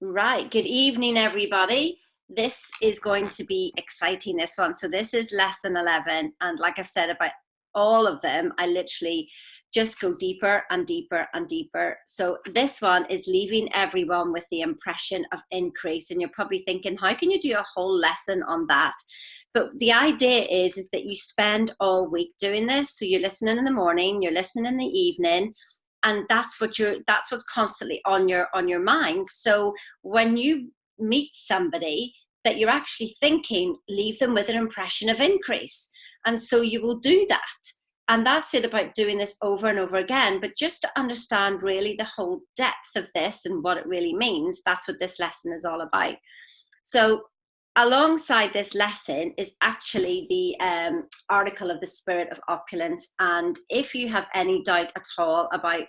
Right. Good evening, everybody. This is going to be exciting, this one. So this is lesson 11. And like I've said about all of them, I literally just go deeper and deeper and deeper. So this one is leaving everyone with the impression of increase. And you're probably thinking, how can you do a whole lesson on that? But the idea is that you spend all week doing this. So you're listening in the morning, you're listening in the evening, and that's what's constantly on your mind. So when you meet somebody that you're actually thinking, leave them with an impression of increase. And so you will do that. And that's it, about doing this over and over again. But just to understand really the whole depth of this and what it really means, that's what this lesson is all about. So alongside this lesson is actually the article of the Spirit of Opulence. And if you have any doubt at all about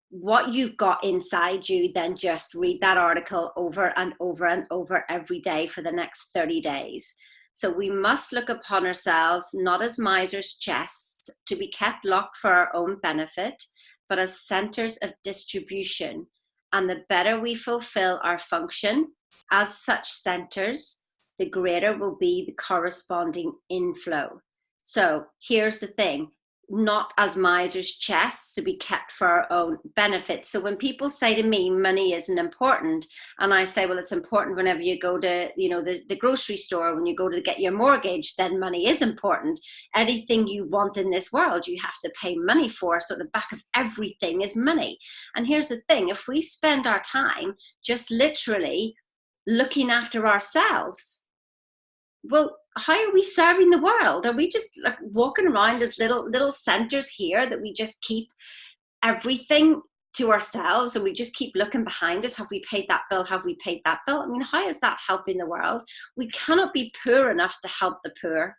what you've got inside you, then just read that article over and over and over every day for the next 30 days. So we must look upon ourselves not as misers' chests to be kept locked for our own benefit, but as centers of distribution. And the better we fulfill our function as such centers, the greater will be the corresponding inflow. So here's the thing: not as misers' chests to be kept for our own benefit. So when people say to me, money isn't important, and I say, well, it's important whenever you go to, the grocery store, when you go to get your mortgage, then money is important. Anything you want in this world, you have to pay money for. So the back of everything is money. And here's the thing: if we spend our time just literally looking after ourselves, well, how are we serving the world? Are we just like walking around as little centers here that we just keep everything to ourselves, and we just keep looking behind us? Have we paid that bill? Have we paid that bill? I mean, how is that helping the world? We cannot be poor enough to help the poor.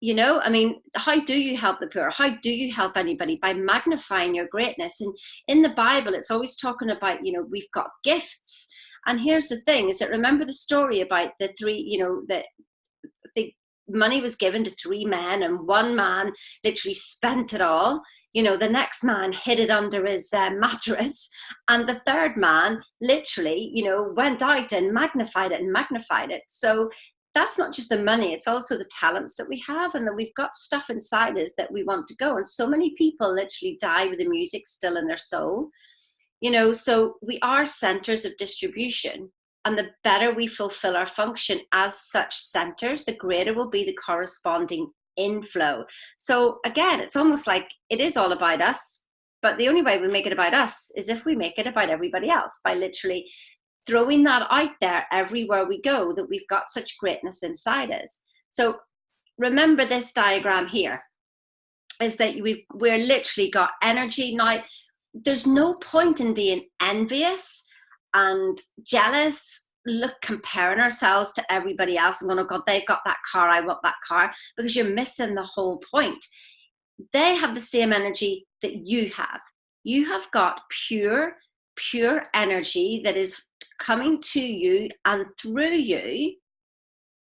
I mean, how do you help the poor? How do you help anybody? By magnifying your greatness. And in the Bible, it's always talking about, we've got gifts. And here's the thing: is that, remember the story about the three, the money was given to three men, and one man literally spent it all. The next man hid it under his mattress, and the third man literally, went out and magnified it and magnified it. So that's not just the money, it's also the talents that we have, and that we've got stuff inside us that we want to go. And so many people literally die with the music still in their soul. So we are centers of distribution. And the better we fulfill our function as such centers, the greater will be the corresponding inflow. So again, it's almost like it is all about us, but the only way we make it about us is if we make it about everybody else, by literally throwing that out there everywhere we go, that we've got such greatness inside us. So remember this diagram here, is that we're literally got energy. Now, there's no point in being envious and jealous, comparing ourselves to everybody else and going, oh God, they've got that car, I want that car, because you're missing the whole point. They have the same energy that you have. You have got pure energy that is coming to you and through you,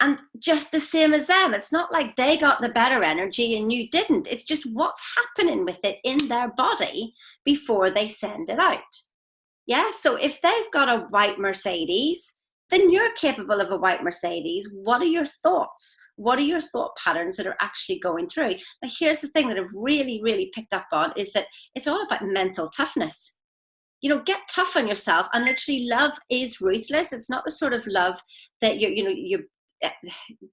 and just the same as them. It's not like they got the better energy and you didn't. It's just what's happening with it in their body before they send it out. Yeah, so if they've got a white Mercedes, then you're capable of a white Mercedes. What are your thoughts? What are your thought patterns that are actually going through? Now, here's the thing that I've really, really picked up on, is that it's all about mental toughness. Get tough on yourself, and literally love is ruthless. It's not the sort of love that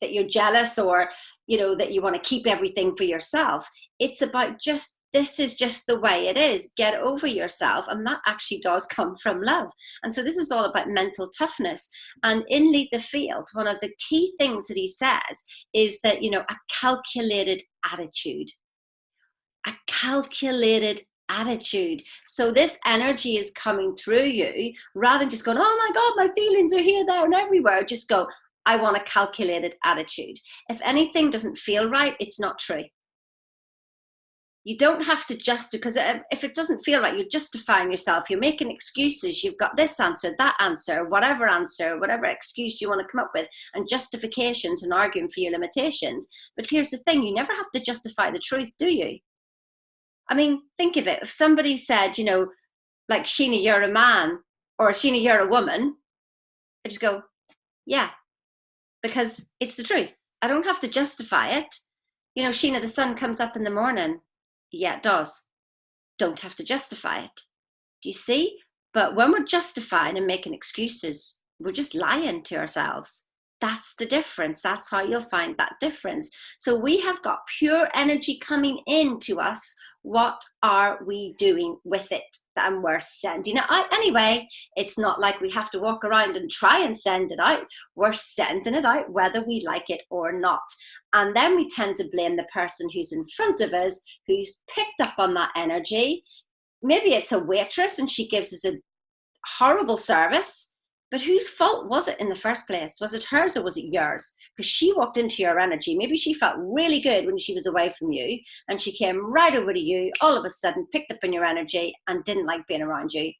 that you're jealous, or, that you want to keep everything for yourself. It's about just, this is just the way it is. Get over yourself. And that actually does come from love. And so this is all about mental toughness. And in Lead the Field, one of the key things that he says is that, a calculated attitude. A calculated attitude. So this energy is coming through you, rather than just going, oh my God, my feelings are here, there, and everywhere. Just go, I want a calculated attitude. If anything doesn't feel right, it's not true. You don't have to because if it doesn't feel right, you're justifying yourself. You're making excuses. You've got this answer, that answer, whatever excuse you want to come up with, and justifications, and arguing for your limitations. But here's the thing: you never have to justify the truth, do you? I mean, think of it. If somebody said, like, Sheena, you're a man, or Sheena, you're a woman, I just go, yeah, because it's the truth. I don't have to justify it. You know, Sheena, the sun comes up in the morning. Yeah, it does. Don't have to justify it. Do you see? But when we're justifying and making excuses, we're just lying to ourselves. That's the difference. That's how you'll find that difference. So we have got pure energy coming into us. What are we doing with it? And we're sending it out anyway. It's not like we have to walk around and try and send it out. We're sending it out whether we like it or not. And then we tend to blame the person who's in front of us, who's picked up on that energy. Maybe it's a waitress and she gives us a horrible service, but whose fault was it in the first place? Was it hers or was it yours? Because she walked into your energy. Maybe she felt really good when she was away from you, and she came right over to you, all of a sudden picked up in your energy and didn't like being around you.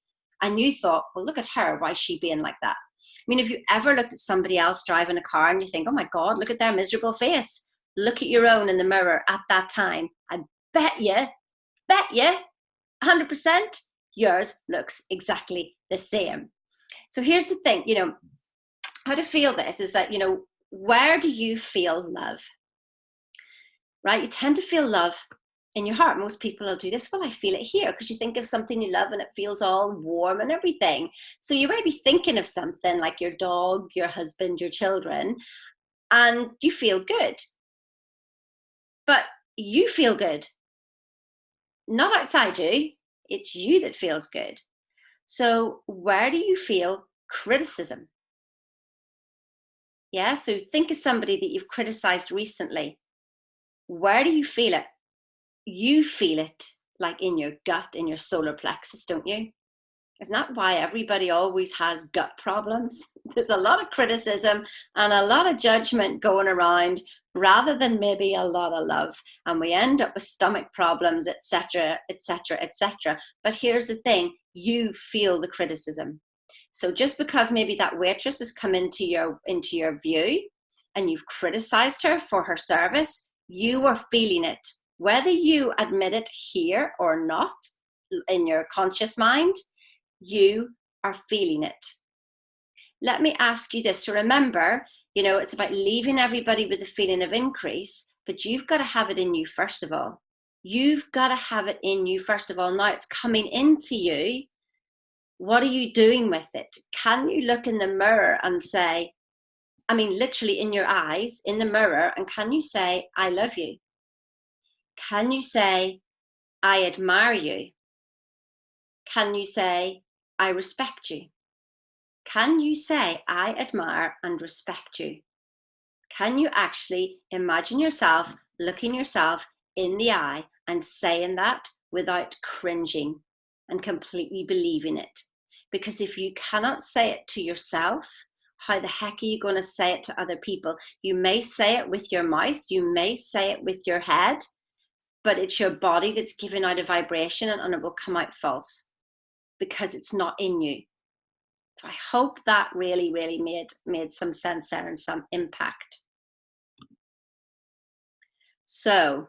And you thought, well, look at her. Why is she being like that? I mean, have you ever looked at somebody else driving a car and you think, oh my God, look at their miserable face. Look at your own in the mirror at that time. I bet you, 100%, yours looks exactly the same. So here's the thing, you know, how to feel this is that, you know, where do you feel love? Right? You tend to feel love in your heart. Most people will do this. Well, I feel it here, because you think of something you love and it feels all warm and everything. So you might be thinking of something like your dog, your husband, your children, and you feel good. But you feel good. Not outside you. It's you that feels good. So where do you feel criticism? Yeah, so think of somebody that you've criticized recently. Where do you feel it? You feel it like in your gut, in your solar plexus, don't you? Isn't that why everybody always has gut problems? There's a lot of criticism and a lot of judgment going around, rather than maybe a lot of love. And we end up with stomach problems, etc., etc., etc. But here's the thing, you feel the criticism. So just because maybe that waitress has come into your view and you've criticized her for her service, you are feeling it. Whether you admit it here or not in your conscious mind, you are feeling it. Let me ask you this. So remember, you know, it's about leaving everybody with a feeling of increase, but you've got to have it in you first of all. You've got to have it in you first of all. Now it's coming into you. What are you doing with it? Can you look in the mirror and say, I mean, literally in your eyes, in the mirror, and can you say, I love you? Can you say, I admire you? Can you say, I respect you? Can you say, I admire and respect you? Can you actually imagine yourself looking yourself in the eye and saying that without cringing and completely believing it? Because if you cannot say it to yourself, how the heck are you going to say it to other people? You may say it with your mouth, you may say it with your head, but it's your body that's giving out a vibration, and it will come out false because it's not in you. So I hope that really, really made some sense there and some impact. So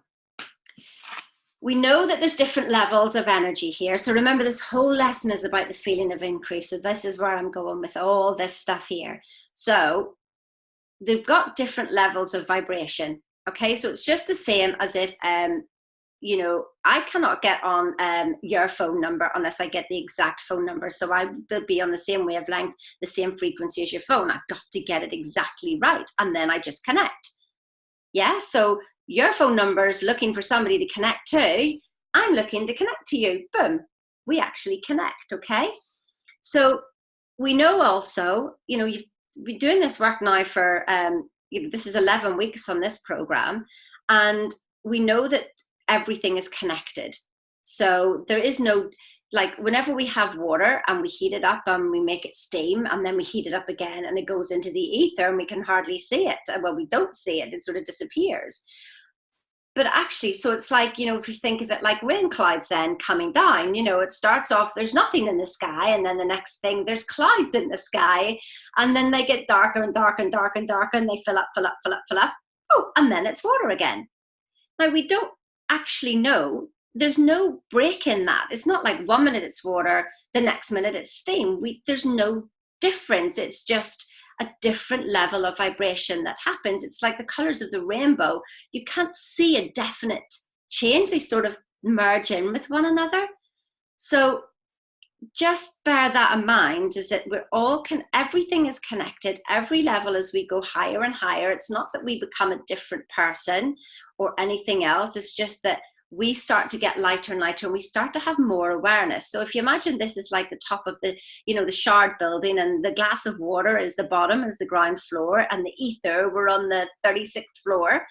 we know that there's different levels of energy here. So remember, this whole lesson is about the feeling of increase. So this is where I'm going with all this stuff here. So they've got different levels of vibration. Okay, so it's just the same as if, you know, I cannot get on your phone number unless I get the exact phone number. So I will be on the same wavelength, the same frequency as your phone. I've got to get it exactly right. And then I just connect. Yeah, so your phone number is looking for somebody to connect to. I'm looking to connect to you. Boom, we actually connect, okay? So we know also, you know, you've been doing this work now for, you know, this is 11 weeks on this program. And we know that everything is connected. So there is no, like whenever we have water and we heat it up and we make it steam and then we heat it up again and it goes into the ether and we can hardly see it. Well, we don't see it, it sort of disappears. But actually, so it's like, you know, if you think of it like rain clouds then coming down, you know, it starts off, there's nothing in the sky. And then the next thing, there's clouds in the sky. And then they get darker and darker and darker and darker and they fill up, fill up, fill up, fill up. Oh, and then it's water again. Now, we don't actually know, there's no break in that. It's not like 1 minute it's water, The next minute it's steam. There's no difference. It's just a different level of vibration that happens. It's like the colors of the rainbow. You can't see a definite change. They sort of merge in with one another. So just bear that in mind, is that everything is connected. Every level, as we go higher and higher, it's not that we become a different person or anything else. It's just that we start to get lighter and lighter, and we start to have more awareness. So if you imagine this is like the top of the, the Shard building, and the glass of water is the bottom, is the ground floor, and the ether, we're on the 36th floor,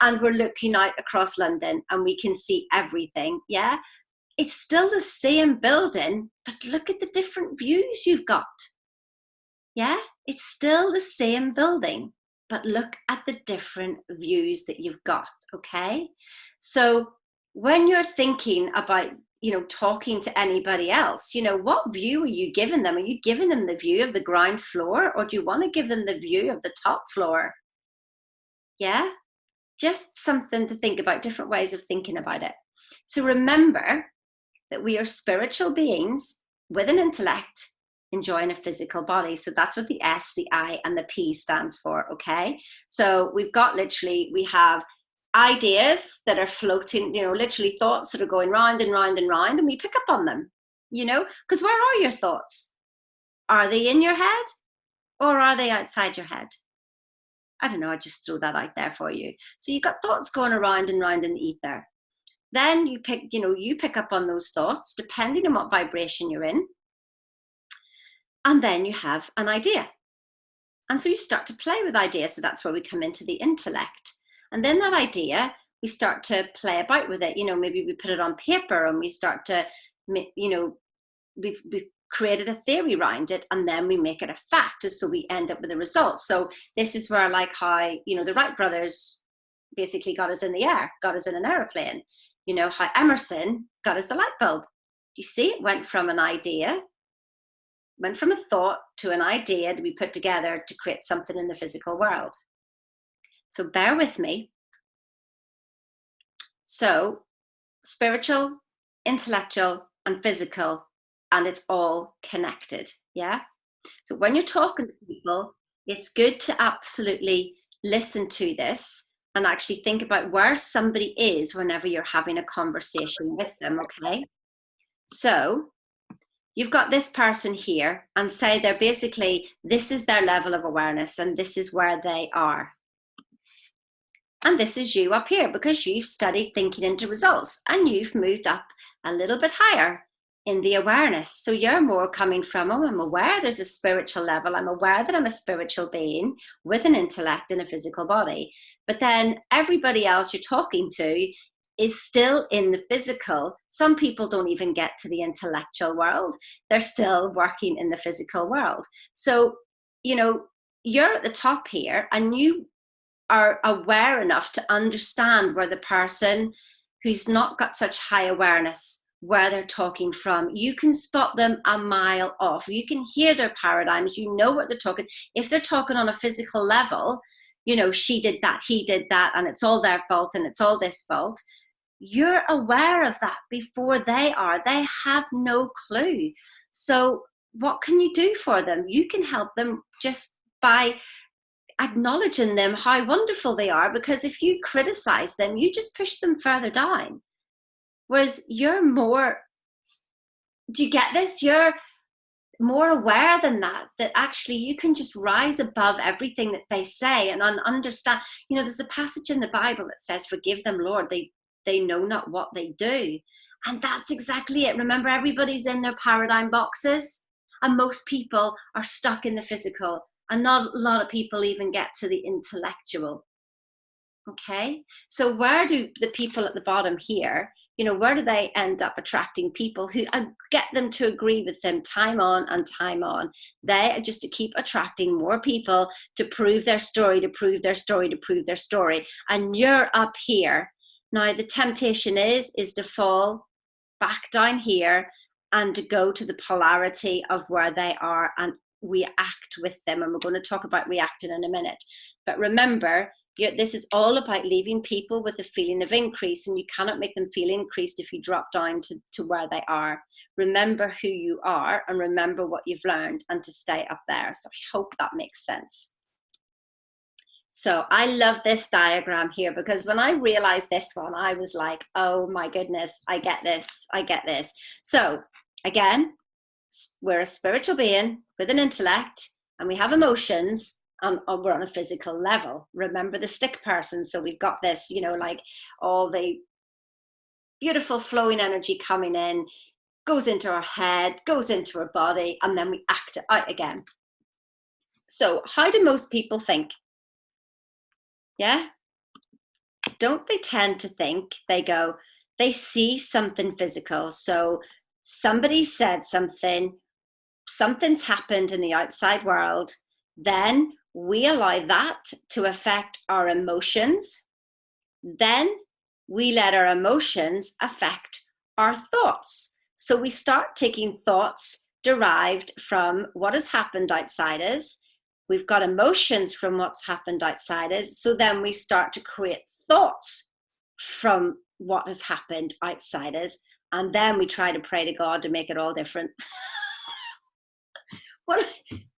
and we're looking out across London, and we can see everything. Yeah. It's still the same building, but look at the different views you've got. Yeah, it's still the same building, but look at the different views that you've got, okay? So when you're thinking about, talking to anybody else, what view are you giving them? Are you giving them the view of the ground floor, or do you want to give them the view of the top floor? Yeah, just something to think about, different ways of thinking about it. So remember that we are spiritual beings with an intellect enjoying a physical body. So that's what the S, the I, and the P stands for, okay? So we have ideas that are floating, literally thoughts that are going round and round and round, and we pick up on them, because where are your thoughts? Are they in your head, or are they outside your head? I don't know, I just threw that out there for you. So you've got thoughts going around and round in the ether. Then you pick up on those thoughts depending on what vibration you're in. And then you have an idea. And so you start to play with ideas. So that's where we come into the intellect. And then that idea, we start to play about with it. Maybe we put it on paper, and we start to, we've created a theory around it, and then we make it a fact. So we end up with a result. So this is where, like how, the Wright brothers basically got us in the air, got us in an aeroplane. How Emerson got us the light bulb. You see, it went from an idea, went from a thought to an idea to be put together to create something in the physical world. So bear with me. So spiritual, intellectual, and physical, and it's all connected. Yeah. So when you're talking to people, it's good to absolutely listen to this and actually think about where somebody is whenever you're having a conversation with them, okay? So you've got this person here, and say they're basically, this is their level of awareness, and this is where they are. And this is you up here, because you've studied thinking into results, and you've moved up a little bit higher in the awareness. So you're more coming from, I'm aware there's a spiritual level. I'm aware that I'm a spiritual being with an intellect in a physical body. But then everybody else you're talking to is still in the physical. Some people don't even get to the intellectual world. They're still working in the physical world. So, you're at the top here, and you are aware enough to understand where the person who's not got such high awareness, where they're talking from. You can spot them a mile off. You can hear their paradigms. You know what they're talking. If they're talking on a physical level, she did that, he did that, and it's all their fault, and it's all this fault. You're aware of that before they are. They have no clue. So what can you do for them? You can help them just by acknowledging them, how wonderful they are, because if you criticize them, you just push them further down. Whereas you're more, do you get this? You're more aware than that actually you can just rise above everything that they say and understand. There's a passage in the Bible that says, forgive them, Lord, they know not what they do. And that's exactly it. Remember, everybody's in their paradigm boxes, and most people are stuck in the physical, and not a lot of people even get to the intellectual. Okay, so where do the people at the bottom here, where do they end up attracting people who get them to agree with them time on and time on? They just to keep attracting more people to prove their story, to prove their story, to prove their story. And you're up here. Now, the temptation is to fall back down here and to go to the polarity of where they are and react with them. And we're going to talk about reacting in a minute. But remember, This is all about leaving people with a feeling of increase, and you cannot make them feel increased if you drop down to where they are. Remember who you are and remember what you've learned, and to stay up there. So I hope that makes sense. So I love this diagram here, because when I realized this one, I was like, oh my goodness, I get this, I get this. So again, we're a spiritual being with an intellect, and we have emotions, and we're on a physical level. Remember the stick person. So we've got this, you know, like all the beautiful flowing energy coming in, goes into our head, goes into our body, and then we act it out again. So how do most people think? Yeah? Don't they tend to think? They go, they see something physical. So somebody said something, something's happened in the outside world, then we allow that to affect our emotions. Then we let our emotions affect our thoughts. So we start taking thoughts derived from what has happened outside us. We've got emotions from what's happened outside us. So then we start to create thoughts from what has happened outside us. And then we try to pray to God to make it all different. Well,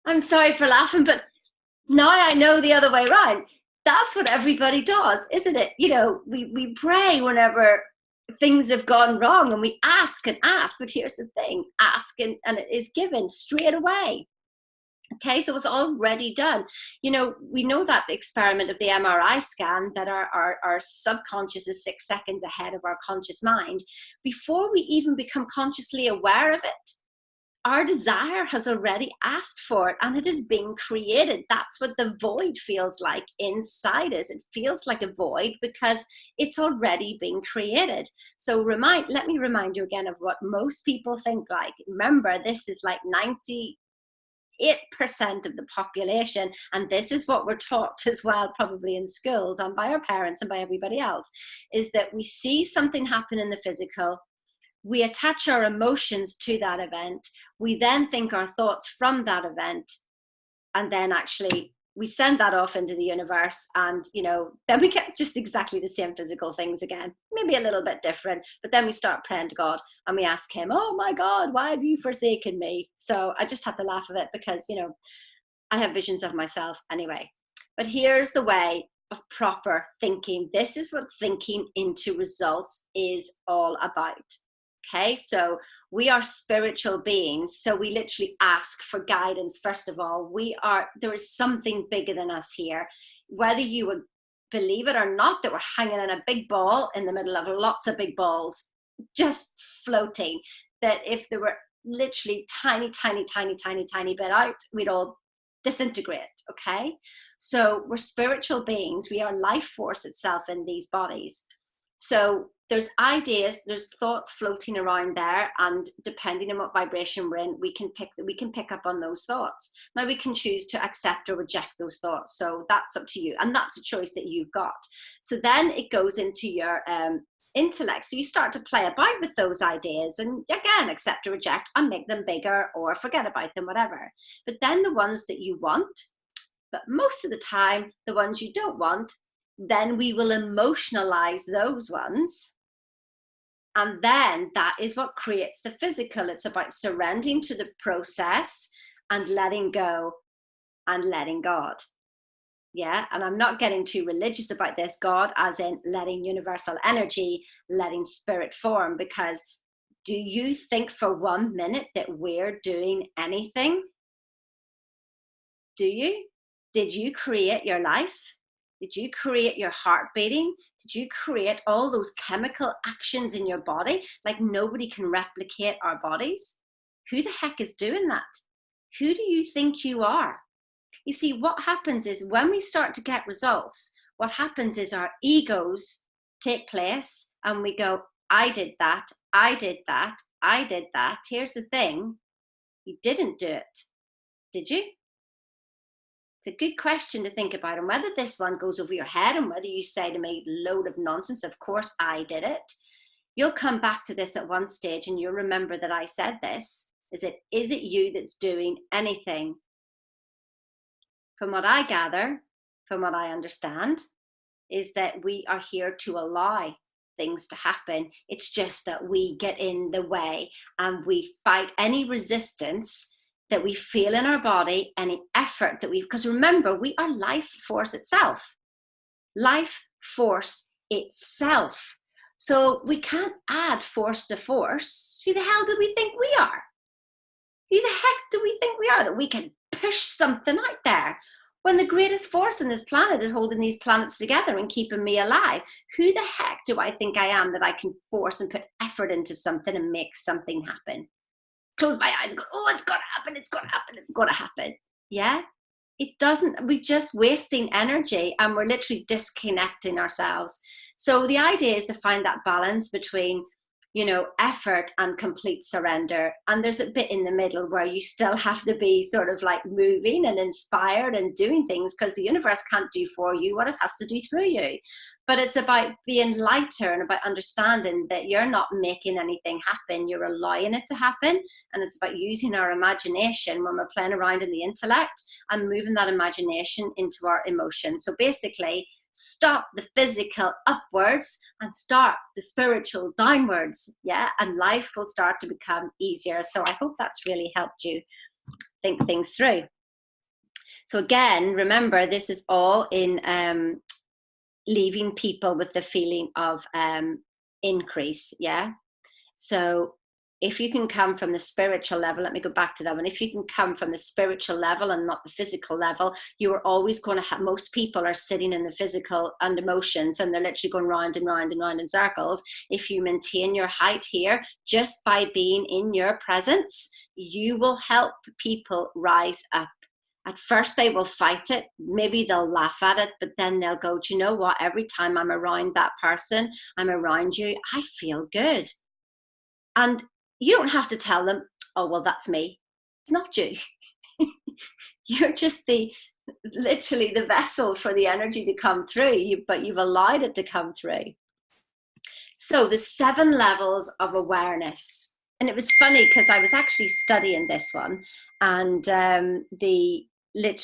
I'm sorry for laughing, but now I know the other way around. That's what everybody does, isn't it? You know, we pray whenever things have gone wrong, and we ask and ask. But here's the thing, ask and it is given straight away. Okay, so it's already done. You know, we know that the experiment of the MRI scan, that our subconscious is 6 seconds ahead of our conscious mind. Before we even become consciously aware of it, our desire has already asked for it, and it is being created. That's what the void feels like inside us. It feels like a void because it's already being created. So let me remind you again of what most people think like. Remember, this is like 98% of the population, and this is what we're taught as well, probably in schools and by our parents and by everybody else, is that we see something happen in the physical. We attach our emotions to that event. We then think our thoughts from that event, and then actually we send that off into the universe, and you know, then we get just exactly the same physical things again, maybe a little bit different, but then we start praying to God and we ask him, oh my God, why have you forsaken me? So I just had to laugh at it because, you know, I have visions of myself anyway. But here's the way of proper thinking. This is what thinking into results is all about. Okay, so we are spiritual beings, so we literally ask for guidance. First of all, there is something bigger than us here, whether you would believe it or not, that we're hanging in a big ball in the middle of lots of big balls just floating, that if there were literally tiny bit out, we'd all disintegrate. Okay, so we're spiritual beings, we are life force itself in these bodies. So there's ideas, there's thoughts floating around there, and depending on what vibration we're in, we can pick up on those thoughts. Now we can choose to accept or reject those thoughts, so that's up to you, and that's a choice that you've got. So then it goes into your intellect, so you start to play about with those ideas, and again, accept or reject, and make them bigger or forget about them, whatever. But then the ones that you want, but most of the time the ones you don't want, then we will emotionalize those ones. And then that is what creates the physical. It's about surrendering to the process and letting go and letting God. Yeah, and I'm not getting too religious about this, God as in letting universal energy, letting spirit form, because do you think for 1 minute that we're doing anything? Do you? Did you create your life? Did you create your heart beating? Did you create all those chemical actions in your body? Like nobody can replicate our bodies. Who the heck is doing that? Who do you think you are? You see, what happens is when we start to get results, what happens is our egos take place and we go, I did that, I did that, I did that. Here's the thing, you didn't do it, did you? It's a good question to think about, and whether this one goes over your head and whether you say to me, load of nonsense, of course I did it. You'll come back to this at one stage and you'll remember that I said this. Is it you that's doing anything? From what I gather, from what I understand, is that we are here to allow things to happen. It's just that we get in the way and we fight any resistance that we feel in our body, any effort that we, because remember, we are life force itself. Life force itself. So we can't add force to force. Who the hell do we think we are? Who the heck do we think we are that we can push something out there when the greatest force in this planet is holding these planets together and keeping me alive? Who the heck do I think I am that I can force and put effort into something and make something happen? Close my eyes and go, oh, it's got to happen, it's got to happen, it's got to happen. Yeah? It doesn't, we're just wasting energy and we're literally disconnecting ourselves. So the idea is to find that balance between, you know, effort and complete surrender. And there's a bit in the middle where you still have to be sort of like moving and inspired and doing things, because the universe can't do for you what it has to do through you. But it's about being lighter and about understanding that you're not making anything happen, you're allowing it to happen. And it's about using our imagination when we're playing around in the intellect and moving that imagination into our emotions. So basically, stop the physical upwards and start the spiritual downwards. Yeah, and life will start to become easier. So I hope that's really helped you think things through. So again, remember, this is all in leaving people with the feeling of increase. Yeah, so if you can come from the spiritual level, let me go back to that one. If you can come from the spiritual level and not the physical level, you are always going to have, most people are sitting in the physical and emotions, and they're literally going round and round and round in circles. If you maintain your height here, just by being in your presence, you will help people rise up. At first they will fight it, maybe they'll laugh at it, but then they'll go, do you know what, every time I'm around that person, I'm around you, I feel good. And you don't have to tell them, oh, well, that's me. It's not you. You're just literally the vessel for the energy to come through, but you've allowed it to come through. So the 7 levels of awareness. And it was funny because I was actually studying this one, and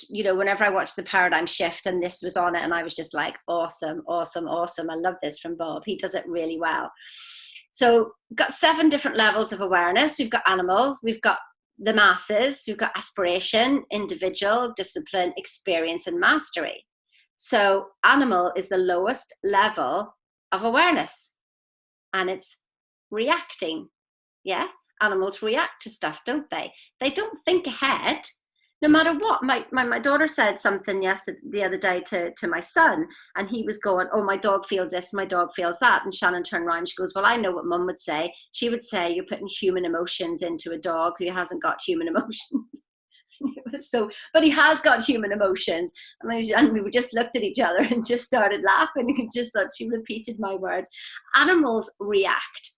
you know, whenever I watched the Paradigm Shift and this was on it, and I was just like, awesome, awesome, awesome. I love this from Bob. He does it really well. So we've got 7 different levels of awareness. We've got animal, we've got the masses, we've got aspiration, individual, discipline, experience, and mastery. So animal is the lowest level of awareness, and it's reacting. Yeah, animals react to stuff, don't they? They don't think ahead. No matter what, my daughter said something the other day to my son, and he was going, oh, my dog feels this, my dog feels that. And Shannon turned around, she goes, well, I know what Mum would say. She would say you're putting human emotions into a dog who hasn't got human emotions. So, but he has got human emotions. And we just looked at each other and just started laughing and just thought she repeated my words. Animals react.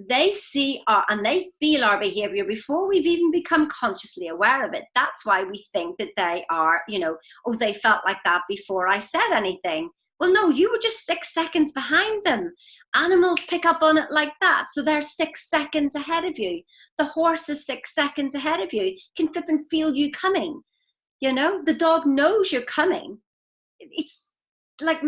They see and they feel our behavior before we've even become consciously aware of it. That's why we think that they are, you know, oh, they felt like that before I said anything. Well, no, you were just 6 seconds behind them. Animals pick up on it like that. So they're 6 seconds ahead of you. The horse is 6 seconds ahead of you, can flip and feel you coming. You know, the dog knows you're coming. It's like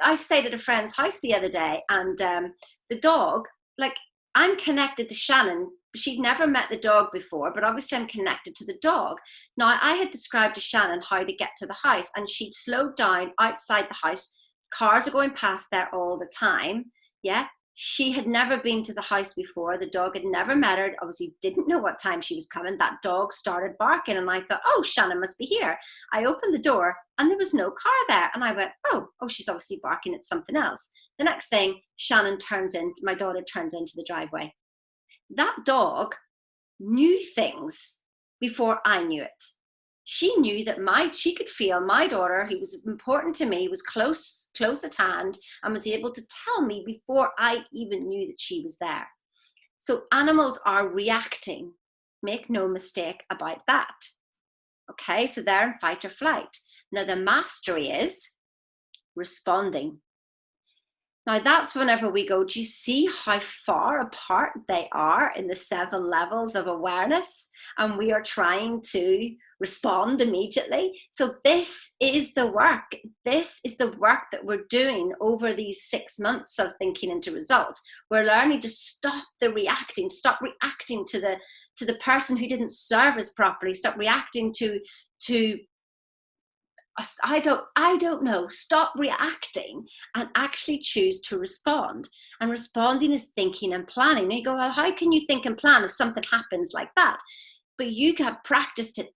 I stayed at a friend's house the other day, and the dog, like, I'm connected to Shannon. She'd never met the dog before, but obviously I'm connected to the dog. Now, I had described to Shannon how to get to the house, and she'd slowed down outside the house. Cars are going past there all the time. Yeah. She had never been to the house before. The dog had never met her. Obviously didn't know what time she was coming. That dog started barking, and I thought, oh, Shannon must be here. I opened the door and there was no car there. And I went, oh, she's obviously barking at something else. The next thing, my daughter turns into the driveway. That dog knew things before I knew it. She knew that she could feel my daughter, who was important to me, was close at hand, and was able to tell me before I even knew that she was there. So animals are reacting. Make no mistake about that. Okay, so they're in fight or flight. Now the mastery is responding. Now that's whenever we go, do you see how far apart they are in the 7 levels of awareness? And we are trying to respond immediately. So this is the work. This is the work that we're doing over these 6 months of thinking into results. We're learning to stop the reacting, stop reacting to the person who didn't serve us properly, stop reacting to I don't know, stop reacting and actually choose to respond. And responding is thinking and planning. And you go, well, how can you think and plan if something happens like that? But you have practiced it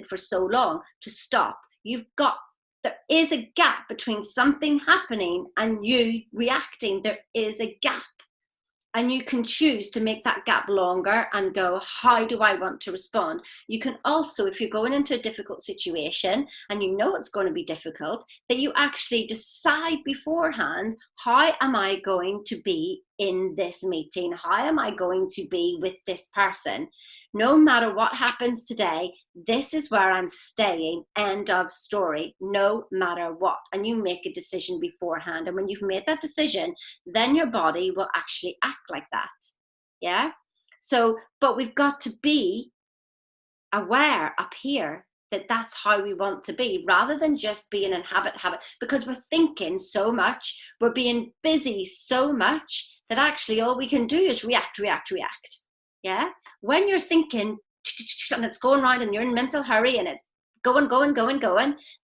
for so long to stop. There is a gap between something happening and you reacting. There is a gap. And you can choose to make that gap longer and go, how do I want to respond? You can also, if you're going into a difficult situation and you know it's going to be difficult, that you actually decide beforehand, how am I going to be in this meeting? How am I going to be with this person? No matter what happens today, this is where I'm staying, end of story, no matter what. And you make a decision beforehand. And when you've made that decision, then your body will actually act like that. Yeah. So, but we've got to be aware up here that that's how we want to be, rather than just being in habit, because we're thinking so much, we're being busy so much that actually all we can do is react. Yeah. When you're thinking and it's going round and you're in mental hurry and it's going,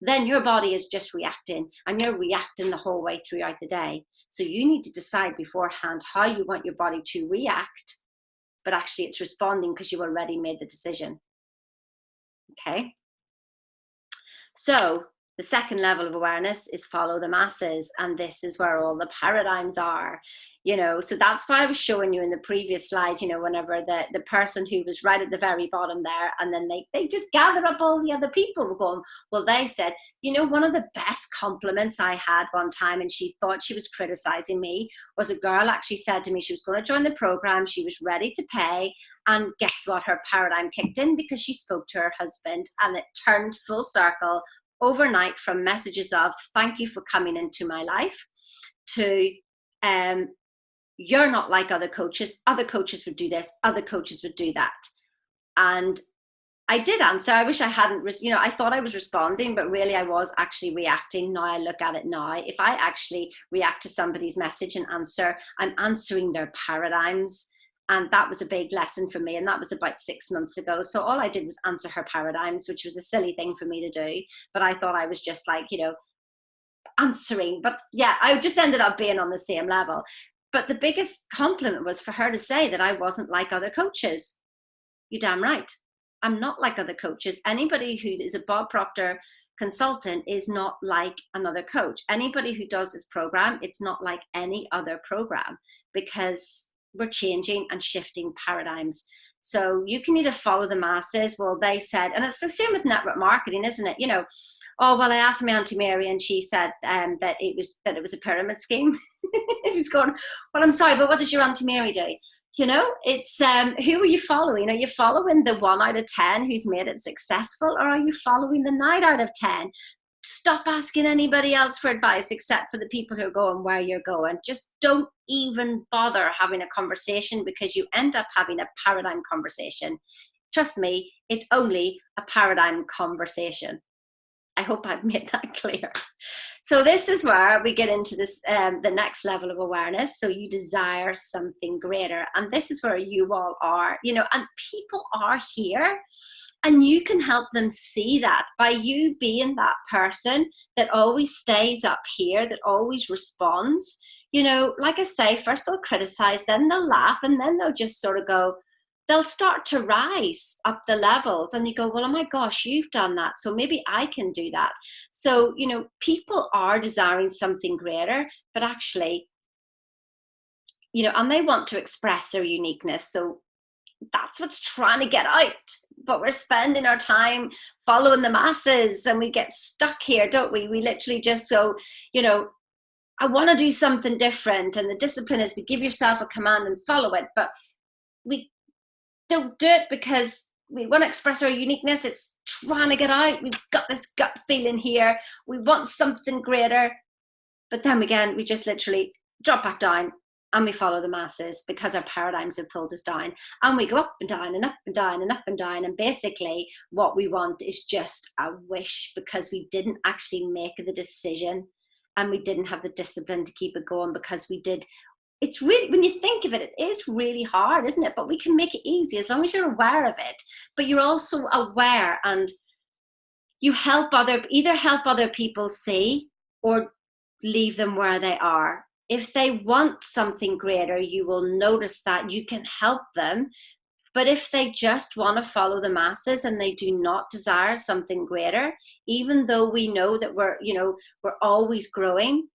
then your body is just reacting, and you're reacting the whole way throughout the day. So you need to decide beforehand how you want your body to react, but actually it's responding because you already made the decision. Okay. So the second level of awareness is follow the masses. And this is where all the paradigms are, so that's why I was showing you in the previous slide, whenever the person who was right at the very bottom there, and then they just gather up all the other people going, well, they said, one of the best compliments I had one time, and she thought she was criticizing me, was a girl actually said to me she was going to join the program, she was ready to pay, and guess what? Her paradigm kicked in because she spoke to her husband, and it turned full circle overnight from messages of thank you for coming into my life to you're not like other coaches would do this, other coaches would do that. And I did answer. I wish I hadn't, I thought I was responding, but really I was actually reacting. Now I look at it now, if I actually react to somebody's message and answer, I'm answering their paradigms. And that was a big lesson for me. And that was about 6 months ago. So all I did was answer her paradigms, which was a silly thing for me to do. But I thought I was just like, answering. But yeah, I just ended up being on the same level. But the biggest compliment was for her to say that I wasn't like other coaches. You're damn right. I'm not like other coaches. Anybody who is a Bob Proctor consultant is not like another coach. Anybody who does this program, it's not like any other program, because we're changing and shifting paradigms. So you can either follow the masses. Well, they said, and it's the same with network marketing, isn't it? Oh, well, I asked my Auntie Mary and she said that it was a pyramid scheme. It was going, well, I'm sorry, but what does your Auntie Mary do? It's who are you following? Are you following the 1 out of 10 who's made it successful, or are you following the 9 out of 10? Stop asking anybody else for advice except for the people who are going where you're going. Just don't even bother having a conversation, because you end up having a paradigm conversation. Trust me, it's only a paradigm conversation. I hope I've made that clear. So this is where we get into this, the next level of awareness. So you desire something greater. And this is where you all are, and people are here, and you can help them see that by you being that person that always stays up here, that always responds. Like I say, first they'll criticize, then they'll laugh, and then they'll just sort of go, they'll start to rise up the levels, and you go, well, oh my gosh, you've done that, so maybe I can do that. So, people are desiring something greater, but actually, and they want to express their uniqueness. So that's what's trying to get out. But we're spending our time following the masses, and we get stuck here, don't we? We literally just go, I want to do something different, and the discipline is to give yourself a command and follow it. But we don't do it because we want to express our uniqueness. It's trying to get out. We've got this gut feeling here. We want something greater. But then again, we just literally drop back down and we follow the masses because our paradigms have pulled us down, and we go up and down and up and down and up and down. And basically what we want is just a wish, because we didn't actually make the decision and we didn't have the discipline to keep it going, because we did. It's really, when you think of it, it is really hard, isn't it? But we can make it easy as long as you're aware of it. But you're also aware, and you either help other people see, or leave them where they are. If they want something greater, you will notice that you can help them. But if they just want to follow the masses and they do not desire something greater, even though we know that we're always growing,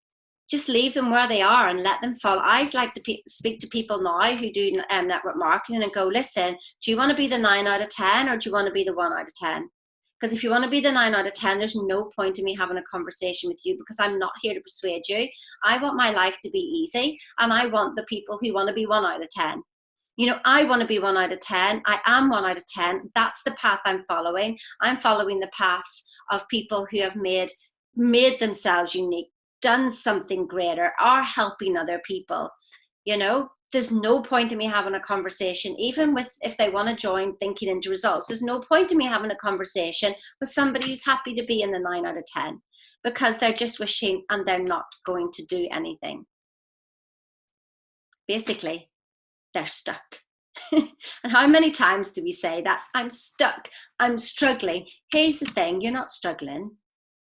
just leave them where they are and let them follow. I like to speak to people now who do network marketing and go, listen, do you want to be the 9 out of 10 or do you want to be the 1 out of 10? Because if you want to be the 9 out of 10, there's no point in me having a conversation with you, because I'm not here to persuade you. I want my life to be easy, and I want the people who want to be 1 out of 10. I want to be 1 out of 10. I am 1 out of 10. That's the path I'm following. I'm following the paths of people who have made themselves unique, done something greater, are helping other people. There's no point in me having a conversation, even with, if they want to join Thinking into Results, there's no point in me having a conversation with somebody who's happy to be in the 9 out of 10, because they're just wishing and they're not going to do anything. Basically, they're stuck. And how many times do we say that? I'm stuck, I'm struggling. Here's the thing, you're not struggling.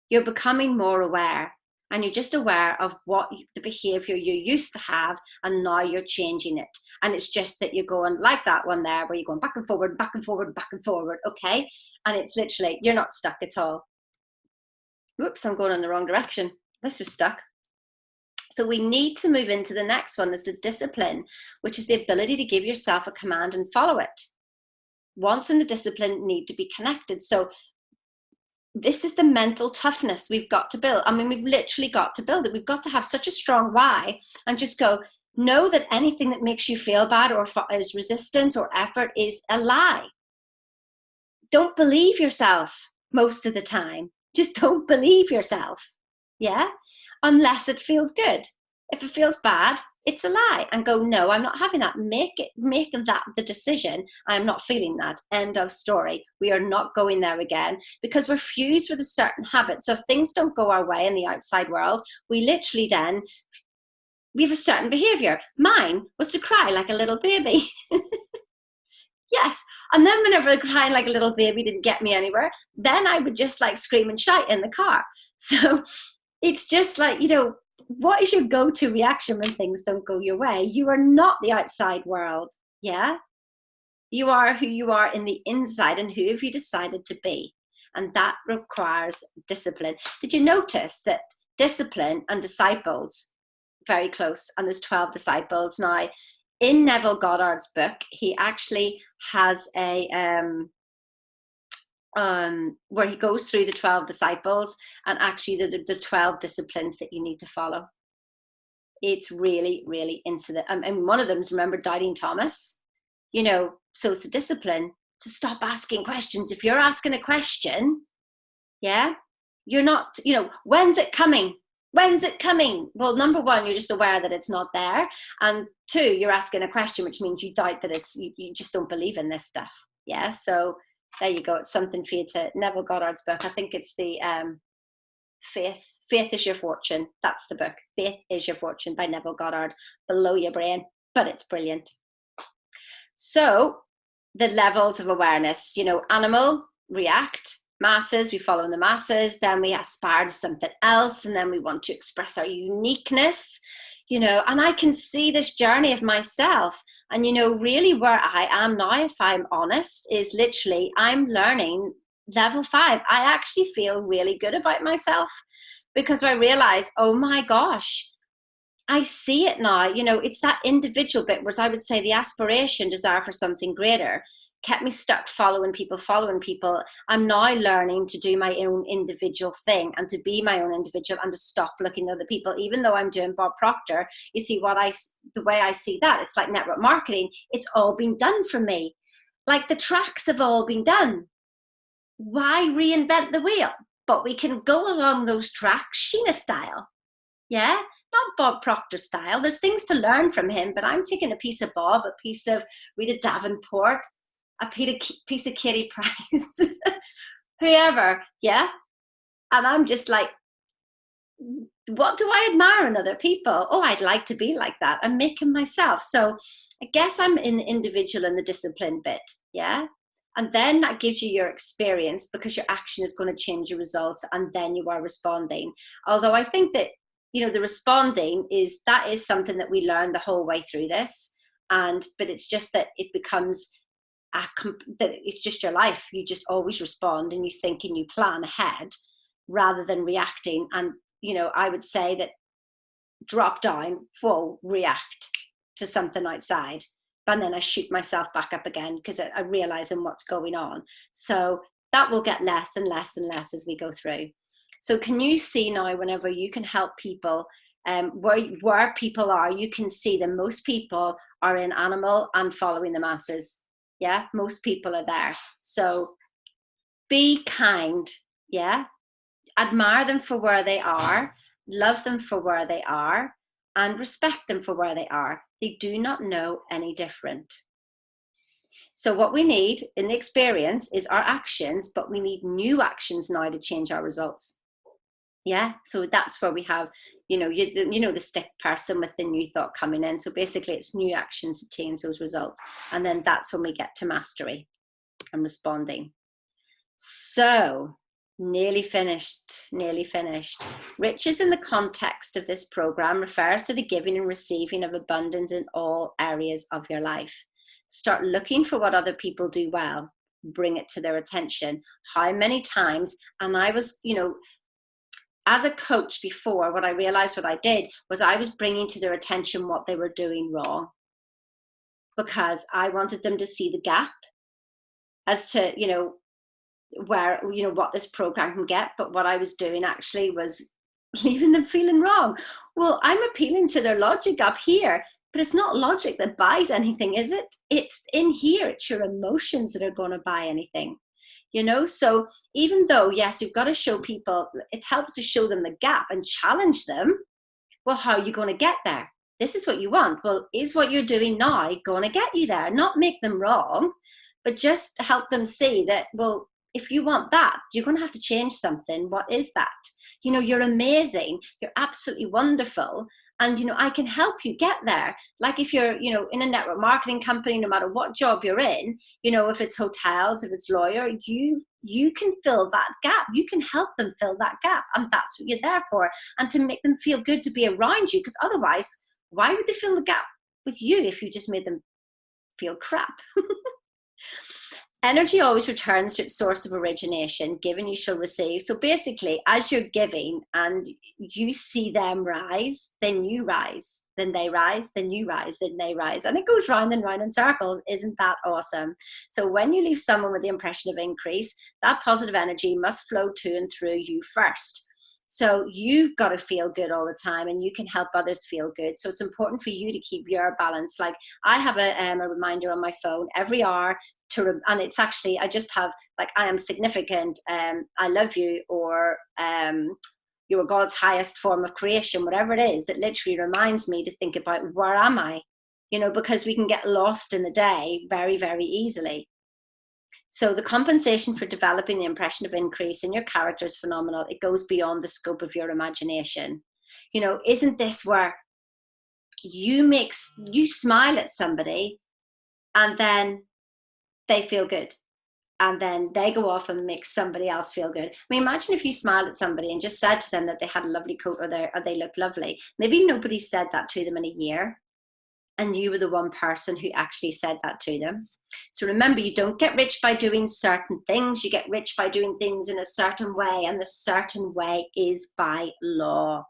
You're becoming more aware. And you're just aware of what the behavior you used to have, and now you're changing it. And it's just that you're going like that one there, where you're going back and forward, back and forward, back and forward, okay? And it's literally, you're not stuck at all. Whoops, I'm going in the wrong direction. This was stuck. So we need to move into the next one, is the discipline, which is the ability to give yourself a command and follow it. Wants and the discipline need to be connected. So this is the mental toughness we've got to build. I mean, we've literally got to build it. We've got to have such a strong why, and just go, know that anything that makes you feel bad or is resistance or effort is a lie. Don't believe yourself most of the time. Just don't believe yourself. Yeah? Unless it feels good. If it feels bad, it's a lie, and go, no, I'm not having that. Make that the decision. I'm not feeling that. End of story. We are not going there again, because we're fused with a certain habit. So if things don't go our way in the outside world, we literally then, we have a certain behavior. Mine was to cry like a little baby. Yes. And then whenever crying like a little baby didn't get me anywhere, then I would just like scream and shout in the car. So it's just like, what is your go-to reaction when things don't go your way? You are not the outside world. Yeah. You are who you are in the inside, and who have you decided to be? And that requires discipline. Did you notice that discipline and disciples, very close, and there's 12 disciples. Now, in Neville Goddard's book, he actually has a where he goes through the 12 disciples and actually the 12 disciplines that you need to follow. It's really, really incident. And one of them is, remember, doubting Thomas. So it's a discipline to stop asking questions. If you're asking a question, yeah, you're not, when's it coming? When's it coming? Well, number one, you're just aware that it's not there. And two, you're asking a question, which means you doubt that you just don't believe in this stuff. Yeah. So there you go. It's something for you to, Neville Goddard's book. I think it's the Faith is Your Fortune. That's the book. Faith is Your Fortune by Neville Goddard. Below your brain, but it's brilliant. So the levels of awareness, animal, react, masses, we follow in the masses, then we aspire to something else, and then we want to express our uniqueness, and I can see this journey of myself. And, really where I am now, if I'm honest, is literally I'm learning level 5. I actually feel really good about myself, because I realize, oh my gosh, I see it now. It's that individual bit, whereas I would say the aspiration, desire for something greater, kept me stuck following people. I'm now learning to do my own individual thing, and to be my own individual, and to stop looking at other people. Even though I'm doing Bob Proctor, you see the way I see that, it's like network marketing. It's all been done for me. Like the tracks have all been done. Why reinvent the wheel? But we can go along those tracks Sheena style. Yeah, not Bob Proctor style. There's things to learn from him, but I'm taking a piece of Bob, a piece of Rita Davenport, a piece of Katie Price, whoever, yeah. And I'm just like, what do I admire in other people? Oh, I'd like to be like that. I'm making myself. So I guess I'm in the individual and the discipline bit, yeah. And then that gives you your experience, because your action is going to change your results, and then you are responding. Although I think that, you know, the responding is something that we learn the whole way through this. But it's just that it becomes that it's just your life. You just always respond, and you think and you plan ahead rather than reacting. And you know, I would say that drop down, whoa, react to something outside, and then I shoot myself back up again because I realize what's going on. So that will get less and less and less as we go through. So can you see now, whenever you can help people, where people are, you can see that most people are in animal and following the masses. Yeah, most people are there. So be kind, yeah. Admire them for where they are, love them for where they are, and respect them for where they are. They do not know any different. So what we need in the experience is our actions, but we need new actions now to change our results. Yeah, so that's where we have, you know, the stick person with the new thought coming in. So basically it's new actions to change those results. And then that's when we get to mastery and responding. So nearly finished. Riches in the context of this program refers to the giving and receiving of abundance in all areas of your life. Start looking for what other people do well. Bring it to their attention. How many times, and I was, you know, as a coach before, what I realized what I did was I was bringing to their attention what they were doing wrong, because I wanted them to see the gap as to, you know, where, you know, what this program can get. But what I was doing actually was leaving them feeling wrong. Well, I'm appealing to their logic up here, but it's not logic that buys anything, is it? It's in here. It's your emotions that are going to buy anything, you know? So even though, yes, you've got to show people, it helps to show them the gap and challenge them. Well, how are you going to get there? This is what you want. Well, is what you're doing now going to get you there? Not make them wrong, but just help them see that, well, if you want that, you're going to have to change something. What is that? You know, you're amazing. You're absolutely wonderful. And, you know, I can help you get there. Like if you're, you know, in a network marketing company, no matter what job you're in, you know, if it's hotels, if it's lawyer, you can fill that gap. You can help them fill that gap. And that's what you're there for. And to make them feel good to be around you. Because otherwise, why would they fill the gap with you if you just made them feel crap? Energy always returns to its source of origination. Given, you shall receive. So basically, as you're giving and you see them rise, then you rise, then they rise, then you rise, then they rise. And it goes round and round in circles. Isn't that awesome? So when you leave someone with the impression of increase, that positive energy must flow to and through you first. So you've got to feel good all the time, and you can help others feel good. So it's important for you to keep your balance. Like I have a reminder on my phone every hour and it's actually, I just have like, I am significant, I love you, or you are God's highest form of creation, whatever it is, that literally reminds me to think about where am I, you know, because we can get lost in the day very, very easily. So the compensation for developing the impression of increase in your character is phenomenal. It goes beyond the scope of your imagination. You know, isn't this where you smile at somebody and then they feel good, and then they go off and make somebody else feel good. I mean, imagine if you smiled at somebody and just said to them that they had a lovely coat, or they looked lovely. Maybe nobody said that to them in a year, and you were the one person who actually said that to them. So remember, you don't get rich by doing certain things. You get rich by doing things in a certain way, and the certain way is by law.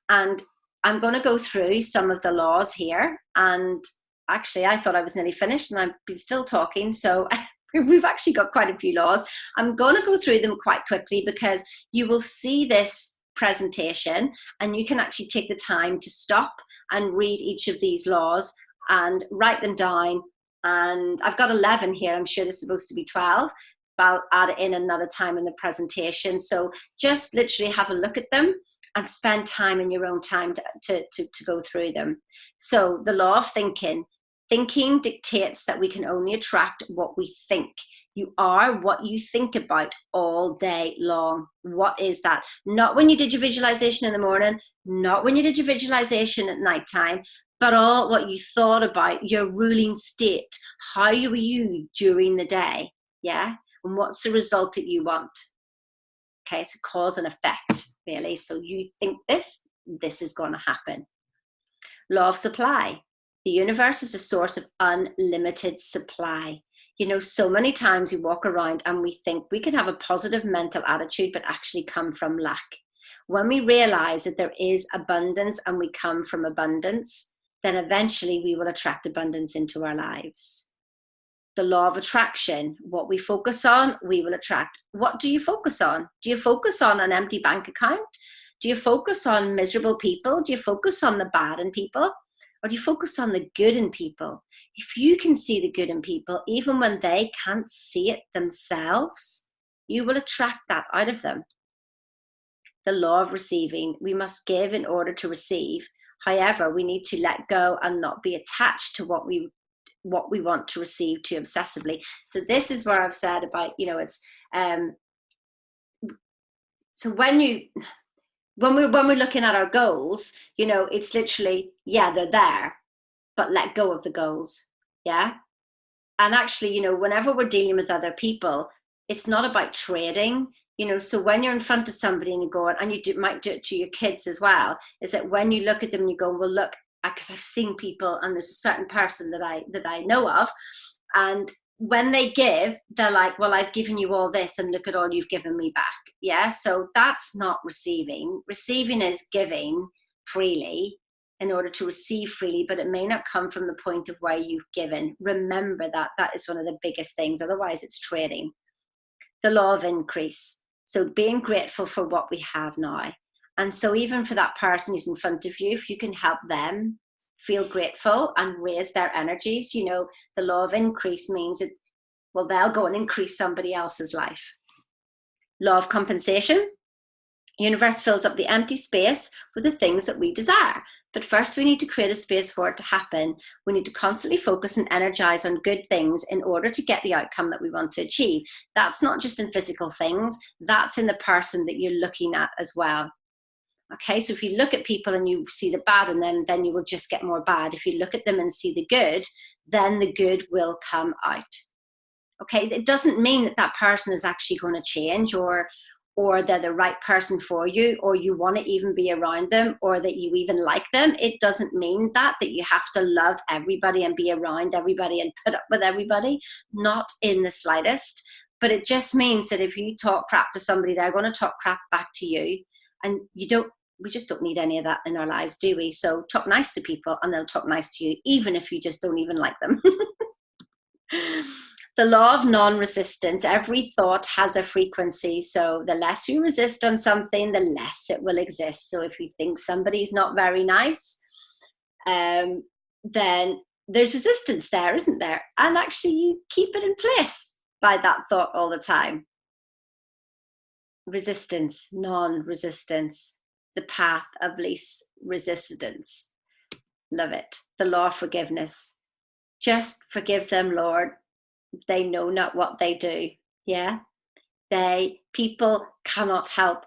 And I'm going to go through some of the laws here, and actually I thought I was nearly finished and I've been still talking, so we've actually got quite a few laws. I'm going to go through them quite quickly because you will see this presentation and you can actually take the time to stop and read each of these laws and write them down. And I've got 11 here. I'm sure there's supposed to be 12, but I'll add it in another time in the presentation. So just literally have a look at them and spend time in your own time to go through them. So the law of thinking dictates that we can only attract what we think. You are what you think about all day long. What is that? Not when you did your visualization in the morning, not when you did your visualization at nighttime, but all what you thought about, your ruling state. How were you during the day? Yeah. And what's the result that you want? Okay, it's a cause and effect, really. So you think this is going to happen. Law of supply. The universe is a source of unlimited supply. You know, so many times we walk around and we think we can have a positive mental attitude, but actually come from lack. When we realize that there is abundance and we come from abundance, then eventually we will attract abundance into our lives. The law of attraction, what we focus on, we will attract. What do you focus on? Do you focus on an empty bank account? Do you focus on miserable people? Do you focus on the bad in people? Or do you focus on the good in people? If you can see the good in people, even when they can't see it themselves, you will attract that out of them. The law of receiving, we must give in order to receive. However, we need to let go and not be attached to what we want to receive too obsessively. So this is where I've said about, you know, it's so when we're looking at our goals, you know, it's literally, yeah, they're there, but let go of the goals. Yeah. And actually, you know, whenever we're dealing with other people, it's not about trading, you know. So when you're in front of somebody and you go, and you might do it to your kids as well, is that when you look at them and you go, well, look, because I've seen people, and there's a certain person that I know of, and when they give, they're like, well, I've given you all this and look at all you've given me back. Yeah. So that's not receiving. Receiving is giving freely in order to receive freely, but it may not come from the point of where you've given. Remember that is one of the biggest things. Otherwise it's trading. The law of increase. So being grateful for what we have now. And so even for that person who's in front of you, if you can help them feel grateful and raise their energies, you know, the law of increase means that, well, they'll go and increase somebody else's life. Law of compensation. Universe fills up the empty space with the things that we desire. But first we need to create a space for it to happen. We need to constantly focus and energize on good things in order to get the outcome that we want to achieve. That's not just in physical things, that's in the person that you're looking at as well. Okay, so if you look at people and you see the bad in them, then you will just get more bad. If you look at them and see the good, then the good will come out. Okay, it doesn't mean that that person is actually going to change, or they're the right person for you, or you want to even be around them, or that you even like them. It doesn't mean that you have to love everybody and be around everybody and put up with everybody. Not in the slightest. But it just means that if you talk crap to somebody, they're going to talk crap back to you. And we just don't need any of that in our lives, do we? So talk nice to people and they'll talk nice to you, even if you just don't even like them. The law of non-resistance. Every thought has a frequency. So the less you resist on something, the less it will exist. So if you think somebody's not very nice, then there's resistance there, isn't there? And actually you keep it in place by that thought all the time. Resistance, non-resistance, the path of least resistance. Love it. The law of forgiveness. Just forgive them, Lord. They know not what they do. Yeah. People cannot help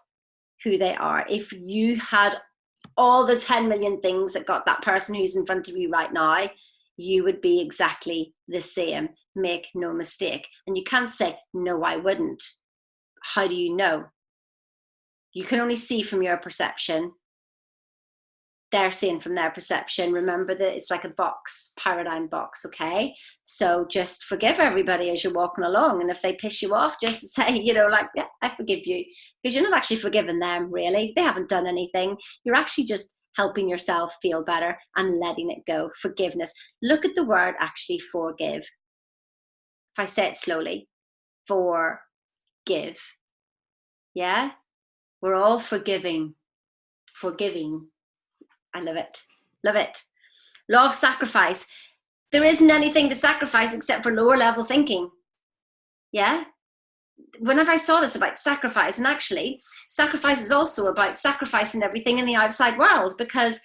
who they are. If you had all the 10 million things that got that person who's in front of you right now, you would be exactly the same. Make no mistake. And you can't say, no, I wouldn't. How do you know? You can only see from your perception. They're seeing from their perception. Remember that it's like a box, paradigm box, okay? So just forgive everybody as you're walking along. And if they piss you off, just say, you know, like, yeah, I forgive you. Because you're not actually forgiving them, really. They haven't done anything. You're actually just helping yourself feel better and letting it go. Forgiveness. Look at the word actually, forgive. If I say it slowly, forgive. Yeah? We're all forgiving. I love it. Love it. Law of sacrifice. There isn't anything to sacrifice except for lower level thinking. Yeah? whenever I saw this about sacrifice, and actually sacrifice is also about sacrificing everything in the outside world, because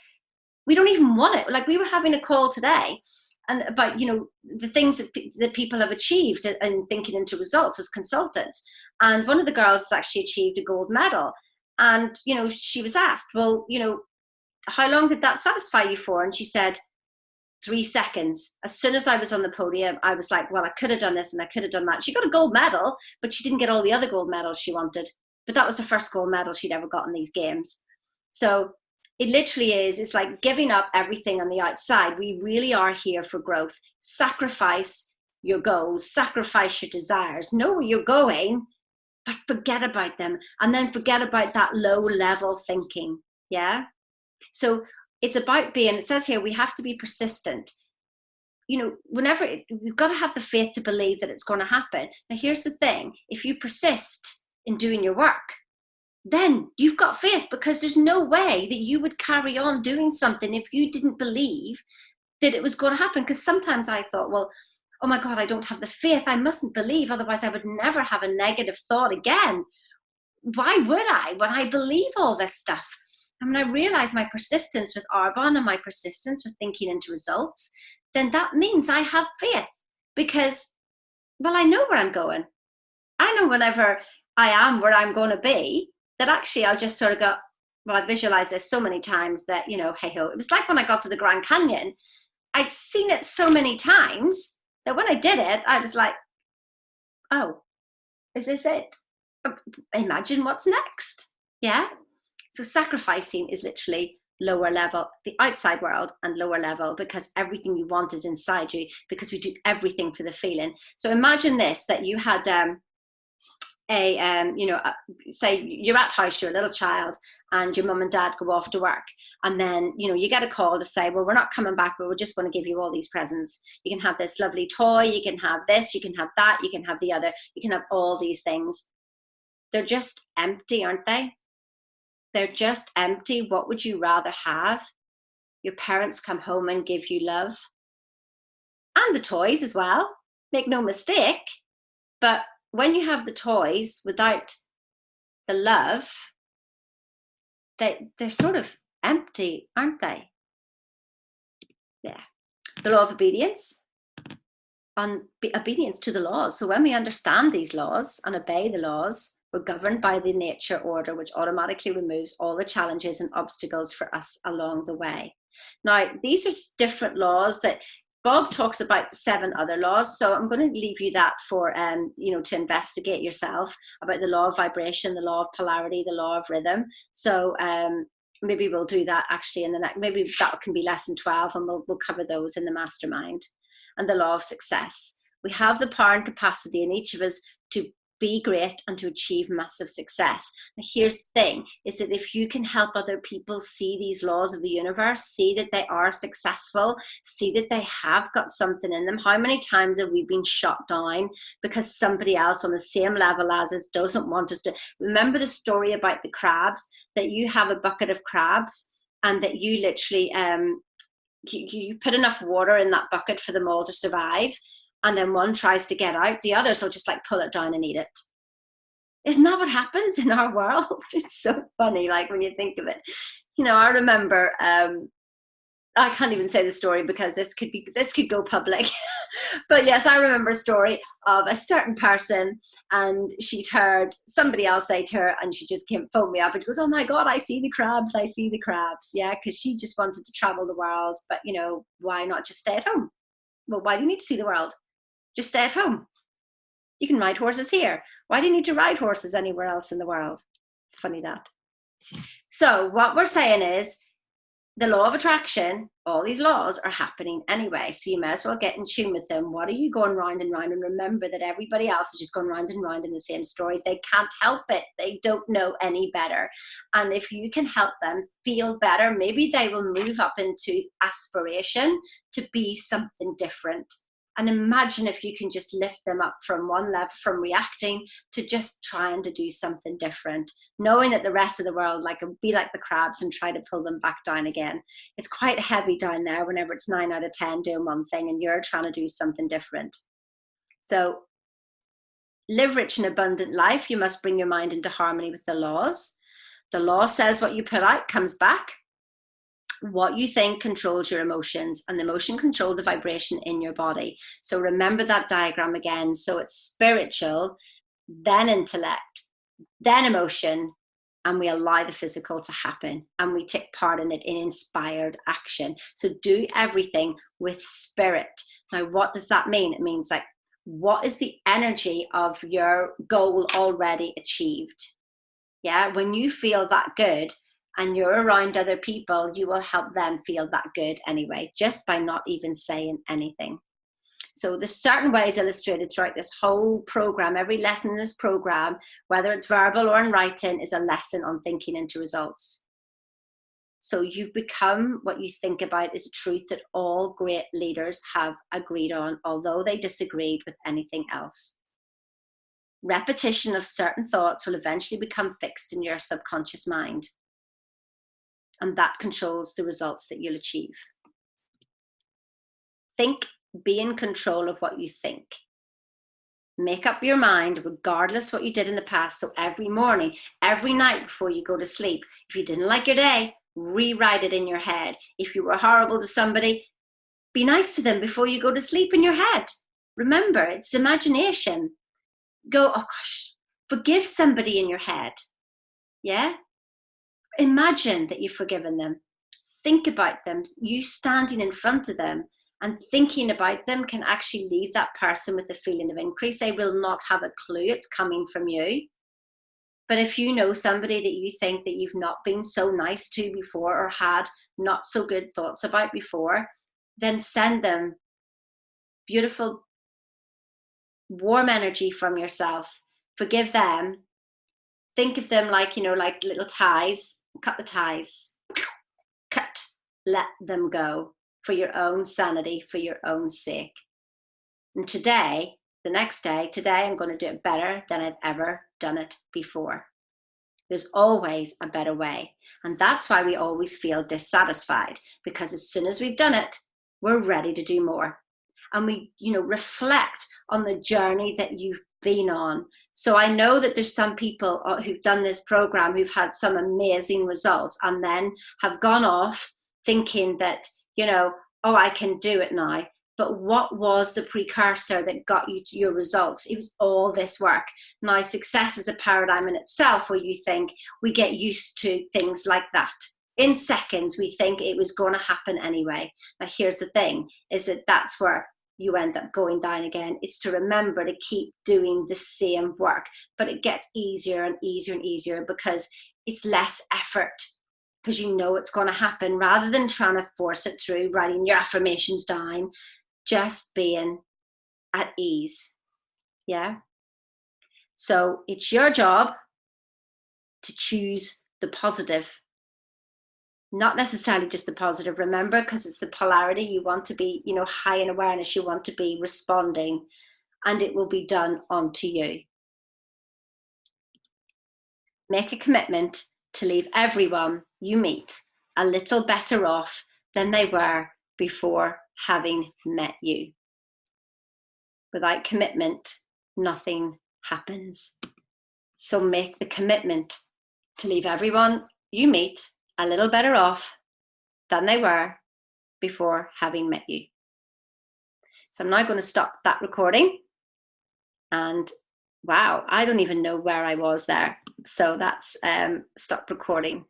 we don't even want it. Like, we were having a call today and about, you know, the things that people have achieved and thinking into results as consultants. And one of the girls has actually achieved a gold medal. And, you know, she was asked, well, you know, how long did that satisfy you for? And she said, 3 seconds. As soon as I was on the podium, I was like, well, I could have done this and I could have done that. She got a gold medal, but she didn't get all the other gold medals she wanted. But that was the first gold medal she'd ever got in these games. So it literally is, it's like giving up everything on the outside. We really are here for growth. Sacrifice your goals, sacrifice your desires, know where you're going, but forget about them. And then forget about that low level thinking. Yeah. So it's about being, it says here, we have to be persistent. You know, whenever, we've got to have the faith to believe that it's going to happen. Now, here's the thing. If you persist in doing your work, then you've got faith, because there's no way that you would carry on doing something if you didn't believe that it was going to happen. Because sometimes I thought, well, oh my God, I don't have the faith. I mustn't believe. Otherwise, I would never have a negative thought again. Why would I, when I believe all this stuff? And when I realize my persistence with Arbonne and my persistence with thinking into results, then that means I have faith, because, well, I know where I'm going. I know whenever I am where I'm going to be, that actually I'll just sort of go, well, I visualized this so many times that, you know, hey ho. It was like when I got to the Grand Canyon, I'd seen it so many times that when I did it, I was like, oh, is this it? Imagine what's next. Yeah. So sacrificing is literally lower level, the outside world, and lower level, because everything you want is inside you, because we do everything for the feeling. So imagine this, that you had say you're at house, you're a little child, and your mum and dad go off to work, and then, you know, you get a call to say, well, we're not coming back, but we're just going to give you all these presents. You can have this lovely toy, you can have this, you can have that, you can have the other, you can have all these things. They're just empty, aren't they? They're just empty. What would you rather have? Your parents come home and give you love, and the toys as well, make no mistake. But when you have the toys without the love, they're sort of empty, aren't they? Yeah. The law of obedience, on obedience to the laws. So when we understand these laws and obey the laws, we're governed by the nature order, which automatically removes all the challenges and obstacles for us along the way. Now, these are different laws that Bob talks about, the 7 other laws. So I'm going to leave you that for, to investigate yourself about the law of vibration, the law of polarity, the law of rhythm. So maybe we'll do that actually in the next, maybe that can be lesson 12, and we'll cover those in the mastermind. And the law of success. We have the power and capacity in each of us to be great and to achieve massive success. Now, here's the thing, is that if you can help other people see these laws of the universe, see that they are successful, see that they have got something in them. How many times have we been shot down because somebody else on the same level as us doesn't want us to? Remember the story about the crabs, that you have a bucket of crabs and that you literally you put enough water in that bucket for them all to survive, and then one tries to get out, the others will just like pull it down and eat it. Isn't that what happens in our world? It's so funny, like when you think of it. You know, I remember, I can't even say the story because this could go public. But yes, I remember a story of a certain person, and she'd heard somebody else say to her, and she just phoned me up and she goes, oh my God, I see the crabs, I see the crabs. Yeah, because she just wanted to travel the world, but you know, why not just stay at home? Well, why do you need to see the world? Just stay at home. You can ride horses here. Why do you need to ride horses anywhere else in the world? It's funny that. So what we're saying is, the law of attraction, all these laws are happening anyway. So you may as well get in tune with them. What are you going round and round? And remember that everybody else is just going round and round in the same story. They can't help it. They don't know any better. And if you can help them feel better, maybe they will move up into aspiration to be something different. And imagine if you can just lift them up from one level, from reacting to just trying to do something different, knowing that the rest of the world will be like the crabs and try to pull them back down again. It's quite heavy down there whenever it's 9 out of 10 doing one thing and you're trying to do something different. So live rich and abundant life, you must bring your mind into harmony with the laws. The law says what you put out comes back. What you think controls your emotions, and the emotion controls the vibration in your body. So remember that diagram again. So it's spiritual, then intellect, then emotion, and we allow the physical to happen, and we take part in it in inspired action. So do everything with spirit. Now, what does that mean? It means, like, what is the energy of your goal already achieved? Yeah, when you feel that good and you're around other people, you will help them feel that good anyway, just by not even saying anything. So there's certain ways illustrated throughout this whole program. Every lesson in this program, whether it's verbal or in writing, is a lesson on thinking into results. So you've become what you think about is a truth that all great leaders have agreed on, although they disagreed with anything else. Repetition of certain thoughts will eventually become fixed in your subconscious mind, and that controls the results that you'll achieve. Think, be in control of what you think. Make up your mind regardless what you did in the past. So every morning, every night before you go to sleep, if you didn't like your day, rewrite it in your head. If you were horrible to somebody, be nice to them before you go to sleep in your head. Remember, it's imagination. Go, oh gosh, forgive somebody in your head. Yeah? Imagine that you've forgiven them. Think about them. You standing in front of them and thinking about them can actually leave that person with a feeling of increase. They will not have a clue it's coming from you. But if you know somebody that you think that you've not been so nice to before, or had not so good thoughts about before, then send them beautiful, warm energy from yourself. Forgive them. Think of them like, like little ties. Cut the ties. Cut. Let them go, for your own sanity, for your own sake. And today, the next day, today I'm going to do it better than I've ever done it before. There's always a better way. And that's why we always feel dissatisfied, because as soon as we've done it, we're ready to do more. And we, reflect on the journey that you've been on. So I know that there's some people who've done this program who've had some amazing results, and then have gone off thinking that, oh, I can do it now. But what was the precursor that got you to your results? It was all this work. Now, success is a paradigm in itself, where you think we get used to things like that. In seconds, we think it was going to happen anyway. Now, here's the thing, is that that's where you end up going down again. It's to remember to keep doing the same work, but it gets easier and easier and easier because it's less effort, because you know it's going to happen, rather than trying to force it through, writing your affirmations down, just being at ease. Yeah. So it's your job to choose the positive. Not necessarily just the positive, remember, because it's the polarity. You want to be, high in awareness. You want to be responding, and it will be done onto you. Make a commitment to leave everyone you meet a little better off than they were before having met you. Without commitment, nothing happens. So make the commitment to leave everyone you meet a little better off than they were before having met you. So I'm now going to stop that recording. And wow, I don't even know where I was there. So that's stop recording.